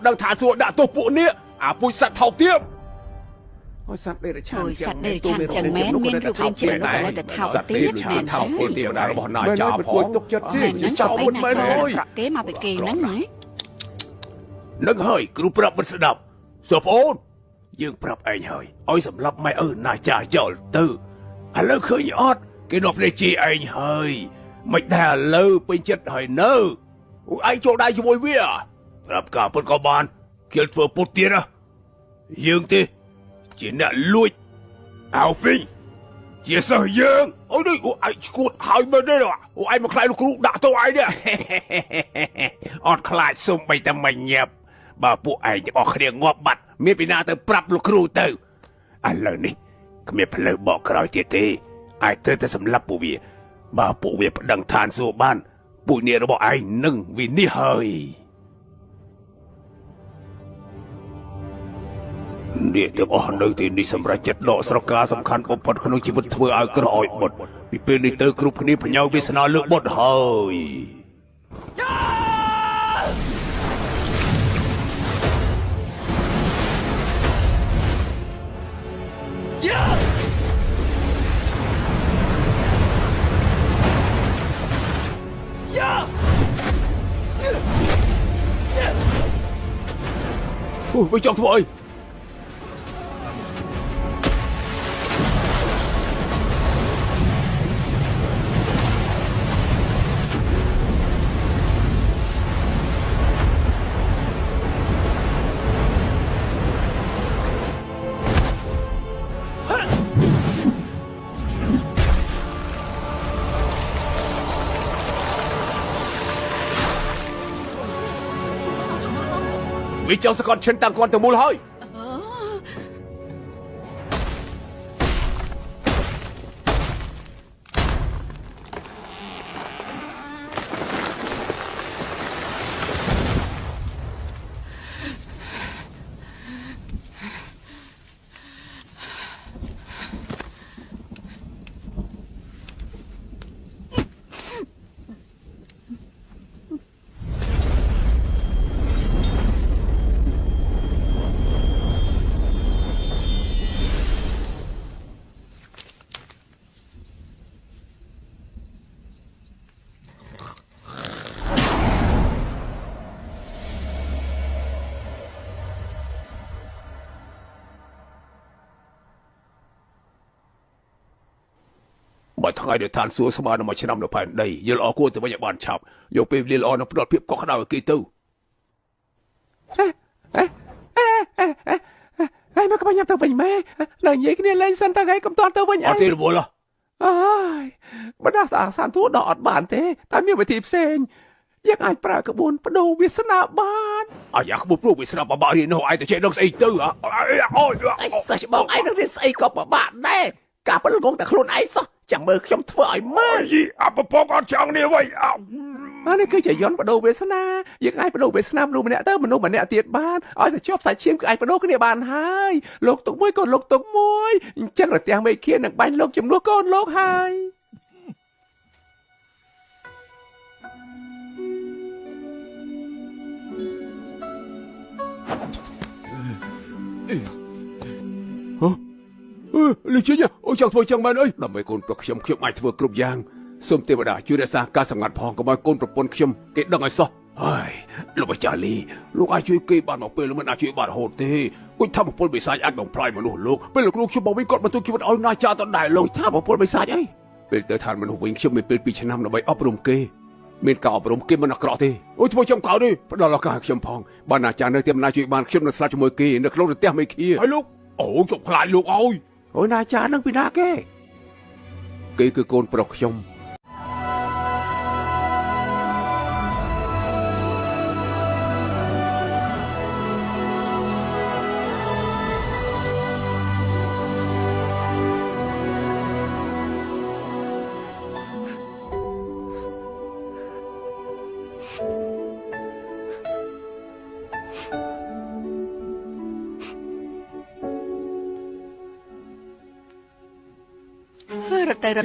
đăng thả xuống đã tô phụ nia bụi sạch thảo tiếp sạch đây là chẳng mén miên rụt lên chuyện nó gọi là thảo tiếp mền thảo tiếp đã bỏ nải chả bỏ chỉ cho một bên thôi kế mà bị kỳ nắng này nâng hơi cứ prap bất đập sụp ôn dương prap anh hơi ôi sầm lấp mày nải trả chở từ lỡ khơi nhót cái nộp này chi anh hơi mày đà lơ bên chất hơi nơ anh chỗ đây cho môi bia prap cả phân có bàn kiệt vừa bút tiền à dương thì chỉ là lui áo phi chỉ sợ dương ôi đây anh cút hai bên đây rồi anh mà khai nó cứ đã tôi ai đấy ọt khai xung bay ta mình nhập bà phụ anhจะออกเรียงงอบบัดเมียปีนาเตอปรับลูกครูเตออันเลยนี่ก็เมียเพลบอกกระไรเตี้ยไอ้เตอจะสำลับปู่เวียbà phụเวียดังทานสู่บ้านปู่เนี่ยเราบอกไอ้นึ่งวินนี่เฮยเนี่ยเดี๋ยวอ่อนเลยที่นี่สำหรับจัดดอกสระกาสำคัญของพอดขนมชีวิตเพื่อเอากระอ่อยหมดปีเป็นในเตอกรุ๊ปนี้พญาวิษณาเลือกหมดเฮยไปจองthôi vì cháu sẽ còn chân tăng con từ mùa hơiบ่ทั้งไงเดี๋ยวทานสัวสมานมาชนะเราผ่านได้ยันออกกู้แต่ว่าอย่าบานฉับยกไปเรียนออนปลอดเพียบก็ขนาดกี่ตู้ไอ้แม่ก็พยายามตัวเป็นแม่หลังยี่เนี่ยเล่นสันตะไงกำตอนตัวเป็นไอ้ที่รู้บ่ล่ะบรรดาสารทูตดอดบานเต้ตามมีวิธีเซนยังไงปรากระบวนประดูวิศนาบานอยากบุกปลุกวิศนาบานนี่น้อยแต่เช่นนักใส่ตื้อไอ้สัชบอกไอ้นักเรียนใส่ก็บานแน่กาเป็นงงแต่โคลนไอ้ซะจังเบอร์ขยมถอยมาปปกจังเนี่ยไว้อันนี้คือจะย้อนประดูเวสนายังไงประดูเวสนาดูมันเนี่ยเติมมันดูมันเนี่ยเตียดบ้านแต่ชอบสายเชี่ยมกับไอ้ประดูก็เนี่ยบานหายโลกตกมวยก่อนโลกตกมวยจังหลังเตียงไม่เคียนหนังใบโลกจำนวนก้อนโลกหายเลยเชียโอ้จังถอยจังมันเอ้ยเราไม่โกนปลอกขยมขยมไอ้ทั่วกรุบยางส้มเทวดาช่วยรักษาการสังกัดพองก็มาโกนปลอกปนขยมเกตดังไงซะเฮ้ยลูกไปจารีลูกไอ้ช่วยเกบ้านออกไปแล้วมันไอ้ช่วยบ้านโหดเต้กูทำปนไปสายอัดของพลายมันลูกเป็นลูกชั่วโมงวิ่งกดมันตัวคิดว่าเอาหน้าจ่าตอนไหนลูกถ้าปนไปสายไอ้เป็นเตอทานมันวิ่งชั่วโมงเป็นปีชนะเราไปอบรมเกเมียนเก่าอบรมเกมันนักกรอเต้โอ้ยทำไมจำเก่าดิเพราะเราการขยมพองบ้านอาจารย์เนยเตรียมนายช่วยบ้านขยมนักสลาชั่วโมงเกนักโลกเตรียมไม่ขี้ไอ้ลูกโอ้จบคลายลูกเอาโอ้ยนายจานั่งปีนาเก้คือโกนปลอกยม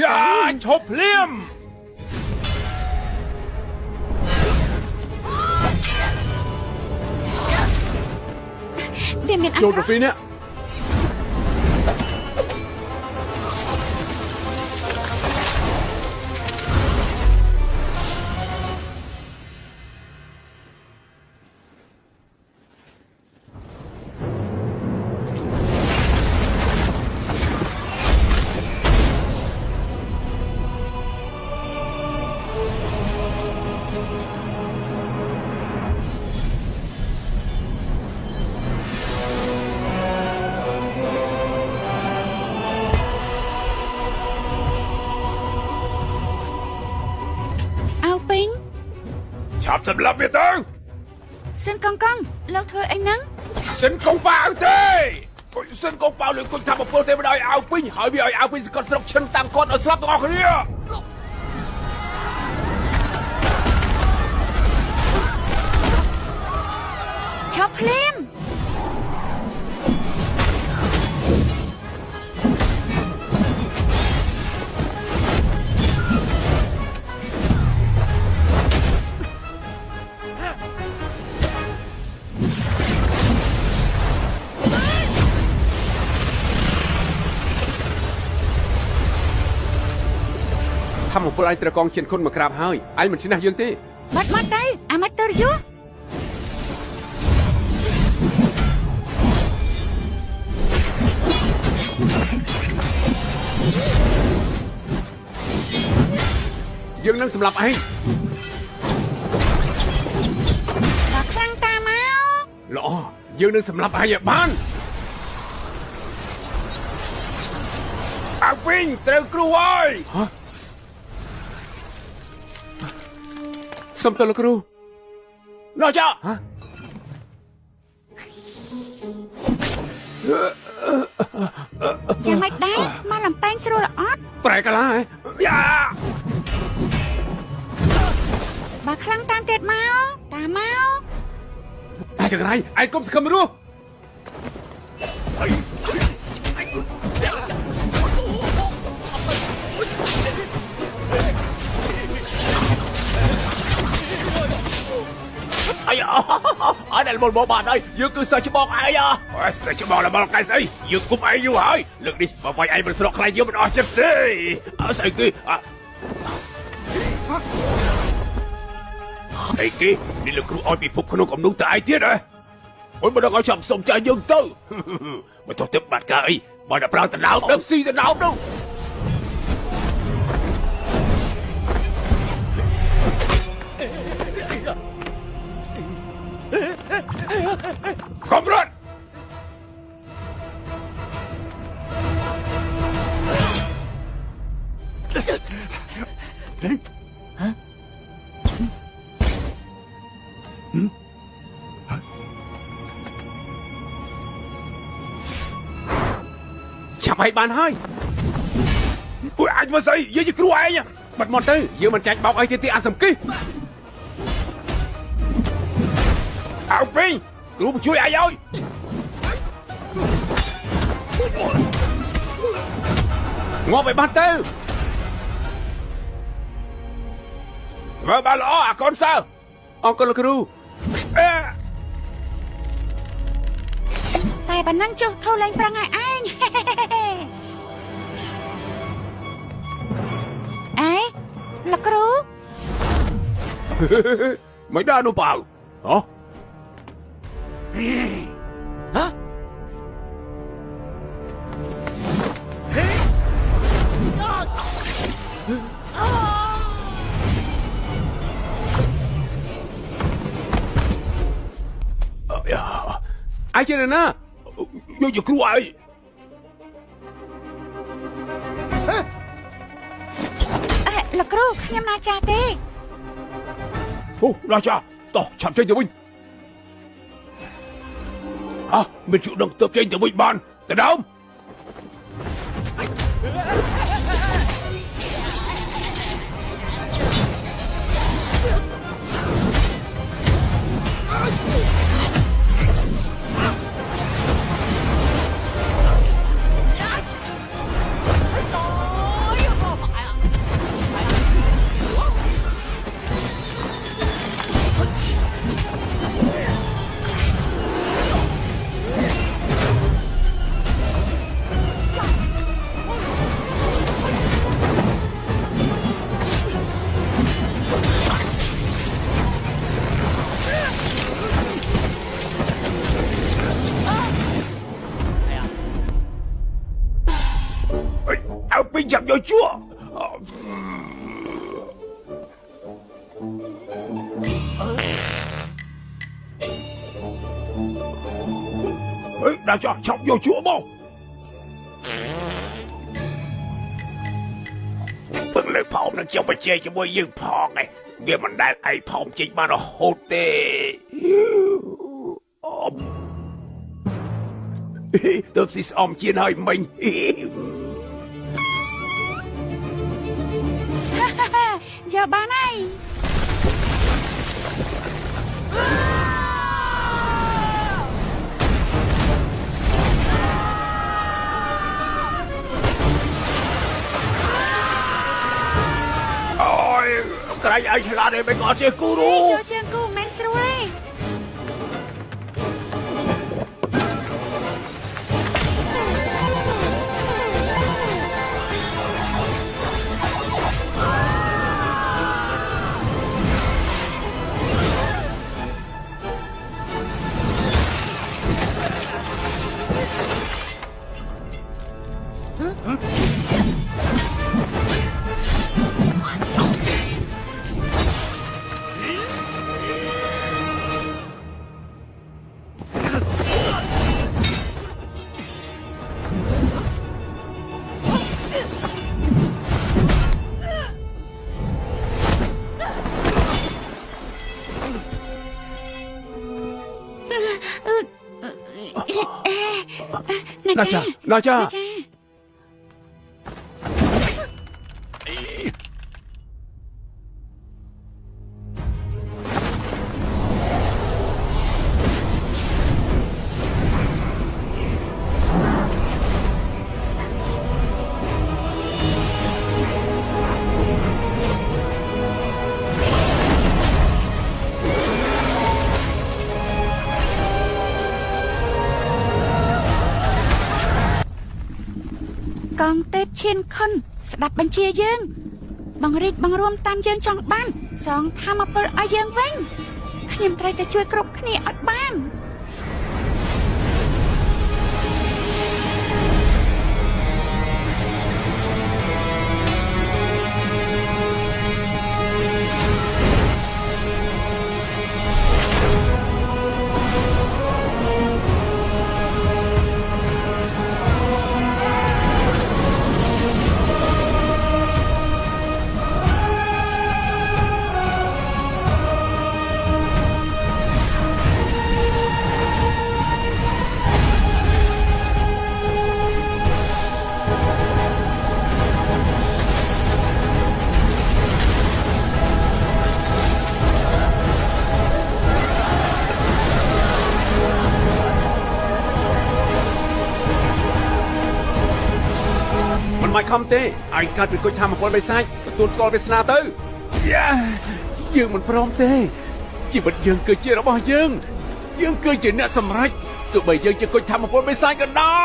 อย่าชบเลี่ยม មានអា ចូលទៅពីនេះឆាប់សម្លាប់វាទៅ សិនកងកងលោកធ្វើអីហ្នឹង សិនកងប៉ាវទេសិនកងប៉ាវលើគុំថាបពលទេមិនឲ្យអាវពេញហើយវាឲ្យអាវពេញសកត់ស្រុកឈិនតាំងគាត់ឲ្យស្លាប់ទាំងអស់គ្នាឆាប់ភ្លាមทำของพวกไอ้ตะกองเขียนคนมากราบให้ไอ้มันชนะยังตี បាត់មកដៃអាម៉ាទ័រយុយើងនឹងសម្លាប់ឯង ដល់ខ្លាំងតាមក ល្អយើងនឹងសម្លាប់ឯងឲ្យបានអាវិញត្រូវគ្រូហើយសុំតើលោកគ្រូណោះចាហ៎ចាំមិនដែរមកលំពេងស្រួលអត់ ប្រែកាឡាហ៎យ៉ា បើខ្លាំងតាមទៀតមកតាមក អាចយ៉ាងไรឯងកុំសង្ឃឹមរស់អាយអត់មកបានហើយយើងគឺសិស្សច្បងឯងសិស្សច្បងរបស់កែស្អីយើងគុំឯងយូរហើយលើកនេះបើវាយឯងមិនស្រកខ្លាញ់យើងមិនអស់ចិត្តទេស្អីគេអីគេនេះលោកគ្រូឲ្យពិភពក្នុងកំណុងតើឯងទៀតហ៎អូយមិនដឹងឲ្យចាំសុំចាយយើងទៅមកទោះទឹកបាត់ការអីបើតែប្រើដណ្ដើមដឹងស៊ីដណ្ដើមនោះកំរត់ចាប់ឲ្យបានហើយអូយអាចមកស្អីយើងជាគ្រូឯងបាត់មកទៅយើងមិនចាញ់បោកអីទៀតទេអាសំគិអោពេញគ្រូជួយឯងឲ្យងាប់ឲ្យបាត់ទៅធ្វើបានល្អអាកូនសើអង្គលោកគ្រូតែប៉ុណ្ណឹងចុះធូរលេងប្រឹងឲ្យឯងអេលោកគ្រូមិនដែរនោះបើហ៎អាយចេះណាយកគ្រូអីលោកគ្រូខ្ញុំណាចាស់ទេអូណាចាស់តោះឆាប់ចេញទៅវិញមិនជួនឹងទៅចេញទៅវិញបានទៅដើម mình chẳng nhớ chúa. Ê, đã cho chọc vô chúa mau. Phần lời phong nó trong mà chơi cho môi dương phong này. Vì mình đã ai phong chính mà nó hốt tê. Tôi xin ông chiến hơi mình. Giờ ba này. Ôi, cái anh là để mình có chơi cú đủ. Cho chơi cú men sưu đi. Nào cha. Con tép chiên khăn đập bên chia dương bằng rít bằng rôm tam dương trong ban song tham mà bơ ở dương vinh khnem trai ta chui cướp khni ở ban Mày khôngទេអញកើតពីគុជធម្មពលបិសាចទទួលស្គាល់វាសនាទៅយើងមិនព្រមទេជីវិតយើងគឺជារបស់យើងគឺជាអ្នកសម្រេចទោះបីយើងជាគុជធម្មពលបិសាចក៏ដោ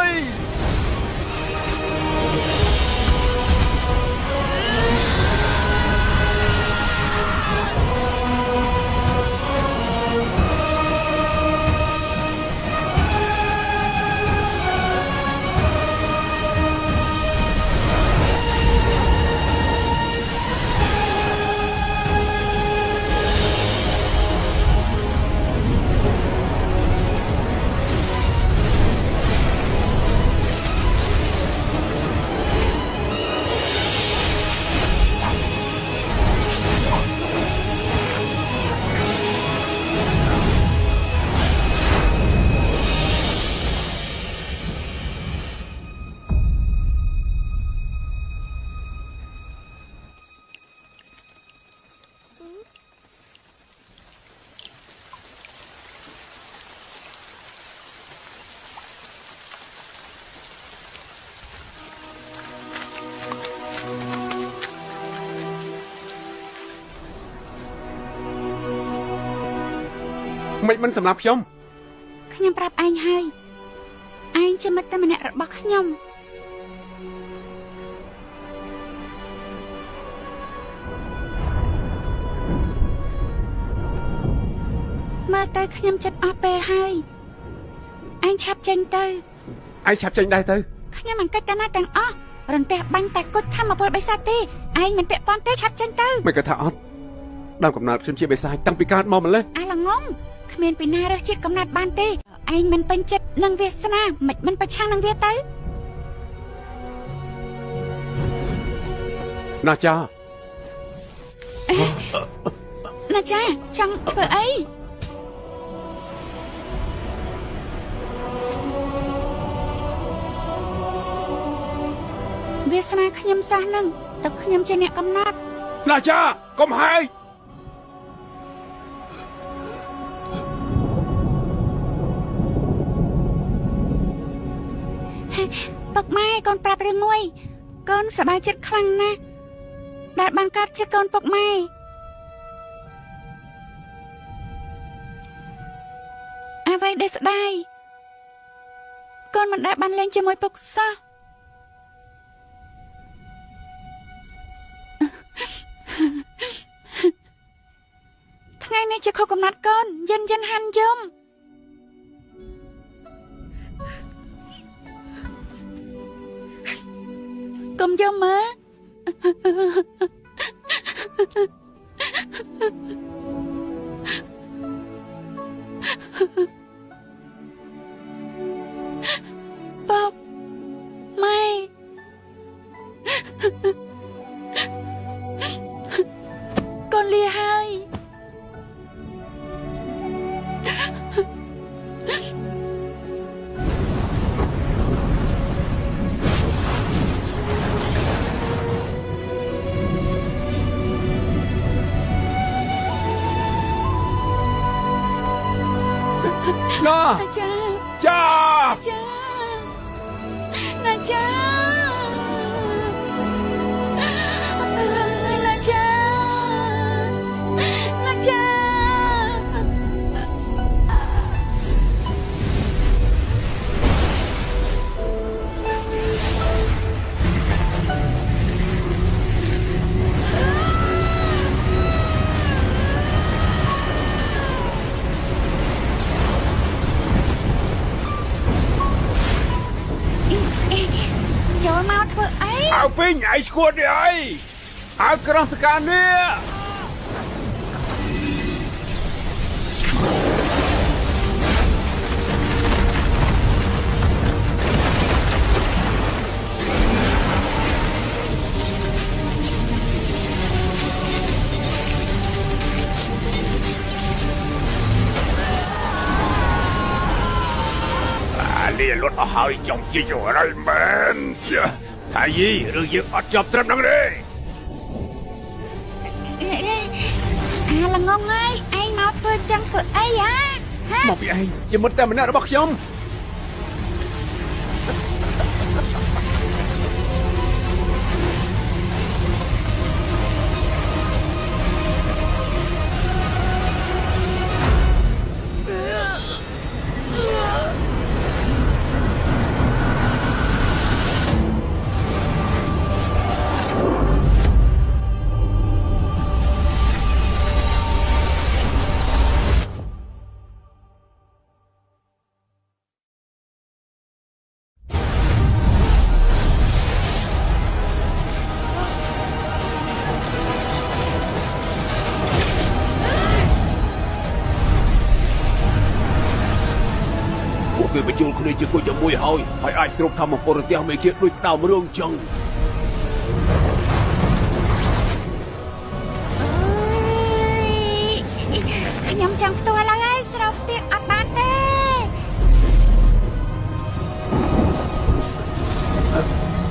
យមិនសម្រាប់ខ្ញុំប្រាប់ឯងហើយឯងជាមិត្តតែម្នាក់របស់ខ្ញុំមើលទៅខ្ញុំចិត្តអស់ពេលហើយឯងឆាប់ចេញទៅឯងឆាប់ចេញដែរទៅខ្ញុំមិនគិតតែណាទាំងអស់ រន្ទះបាញ់តែគុជធម្មពលបិសាចទេឯងមិនពាក់ព័ន្ធទេឆាប់ចេញទៅមិនក៏ថាអត់ដើមកំណើតខ្ញុំជាបិសាចតាំងពីកើតមកម្លេះអាល្ងងគ្មានពីណារើសជាតិកំណត់បានទេឯងមិនពេញចិត្តនឹងវាសនាមិនប្រឆាំងនឹងវាទៅណាចាណាចាចង់ធ្វើអីវាសនាខ្ញុំសោះនឹងតែខ្ញុំជាអ្នកកំណត់ណាចាកុំហើយពុកម៉ែកូនប្រាប់រឿងមួយកូនសប្បាយចិត្តខ្លាំងណាស់ដែលបានកើតជាកូនពុកម៉ែអ្វីដែលស្ដាយកូនមិនដែលបានលេងជាមួយពុកសោះថ្ងៃនេះជាខុសកំណត់កូនយិនហាន់យំកុំយំមើលពុកម៉ែកូនលាហើយណាចាណាចាចូលមកធ្វើអីអើពេញឯងឈួតនេះអីអើក្រោះសកានេះលាលត់អស់ហើយចង់ជាយอะไรមែនថាយីឬយើងអត់ចប់ត្រឹមហ្នឹងទេអាល្ងងហើយឯងមកធ្វើចឹងធ្វើអីហ៎មកពីឯងជាមុតតែម្នាក់របស់ខ្ញុំគេបញ្ជូលគ្នាជាគូជាមួយហើយអាចស្រូបធម្មពលរទះមេឃាដូចដើមរឿងចឹងខ្ញុំចង់ផ្ទាល់ហើយស្រូបទៀតអត់បានទេ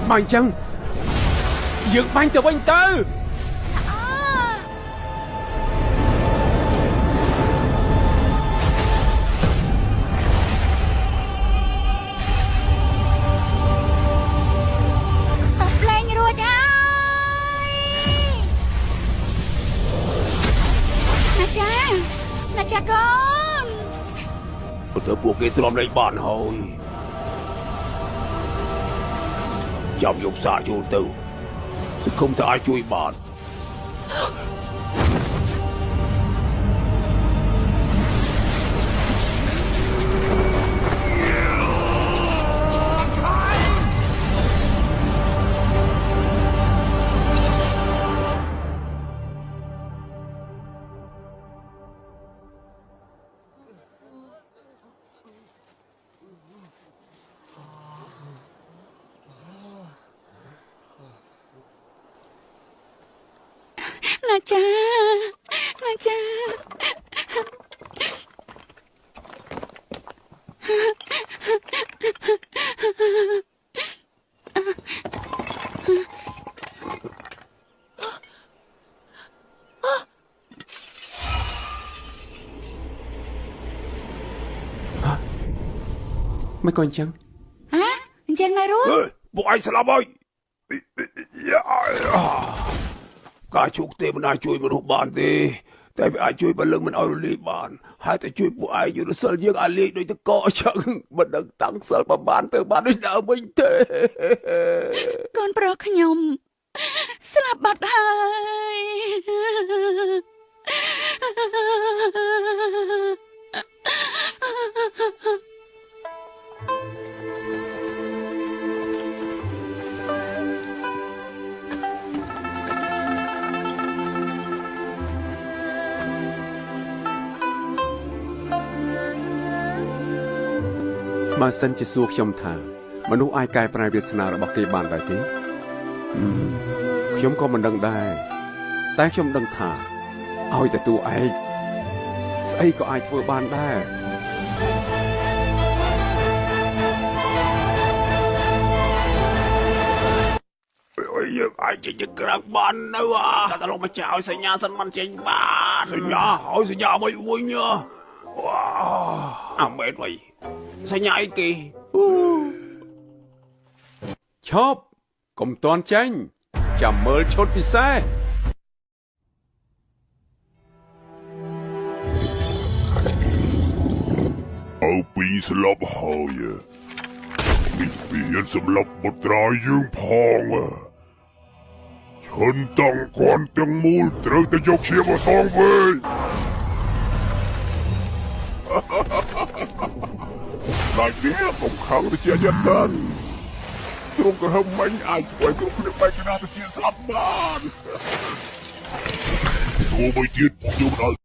បាញ់ចឹងយើងបាញ់ទៅវិញទៅចាកូនទៅពួកគេទ្រាំលែងបានហើយចាំយកសារចូលទៅសង្ឃឹមថាអាចជួយបាន ណាចាណាចាមិនក៏អញ្ចឹង ហ៎អញ្ចឹងណារួ អើយពួកឯងស្លាប់ហើយការជោគទេមិនអាចជួយមនុស្សបានទេតែវាអាចជួយបលឹងមិនឲ្យរលាយបានហើយតែជួយពួកឯងយុទ្ធសិលយើងឲ្យលាយដូចតកអញ្ចឹងមិនដឹងតាំងសិលប្របានទៅបានដូចដើមវិញទេ កូនប្រុសខ្ញុំស្លាប់បាត់ហើយ បើសិនជាសួរខ្ញុំថាមនុស្សអាចកែប្រែវាសនារបស់គេបានដែរទេខ្ញុំក៏មិនដឹងដែរតែខ្ញុំដឹងថាឲ្យតែតួឯងស្អីក៏អាចធ្វើបានដែរយើងអាចចេញទៅក្រៅបាននៅតែតឡមកចោលសញ្ញាសិនមិនចេញបានសញ្ញាឲ្យសញ្ញាមួយវិញអាមេតវិញសញ្ញាអីគេ ឈប់កុំតាន់ចេញចាំមើលឈុតពិសេស អើពីស្លាប់ហើយនេះមានសម្លាប់បុត្រាយើងផងឈិនតង់គាត់ទាំងមូលត្រូវតែយកឈាមមកសងវិញតែនេះកុំខឹងទៅជាយ៉ាត់សិនទ្រង់ក៏ហឹមមិញអាចធ្វើឲ្យគ្រប់គ្នាបែកកណ្ដាលទៅជាស្លាប់បានទោះបីទៀតខ្ញុំមិន